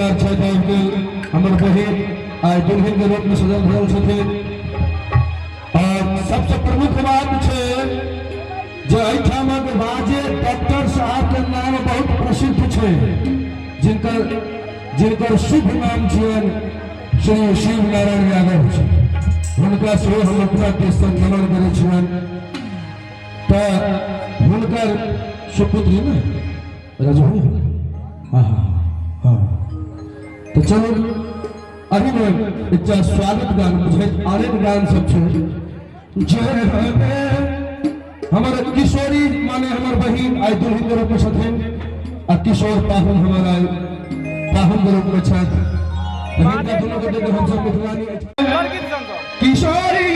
परिवार के हमर बहिन आज दुल्हन के रूप में सजल भरल छथिन। और सबसे प्रमुख बात है जो एठामक बाजे डॉक्टर साहब के नाम बहुत प्रसिद्ध है, जिनकर शुभ नाम छियन श्री शिव नारायण यादव छै। हुनका से हम अपना देश नमन करे छियन। तो हुनकर सुपुत्री में रजू हाँ हाँ। तो चलो अभी मैं इतना स्वागत गान मुझे आनंद गान सब जय हमारे किशोरी माने हमारे बहन आज दुल्हन के रूप में छथिन और किशोर पाहुन हमारा पाहुन के रूप में छथि। दोनों के हम सब मिथिलानी किशोरी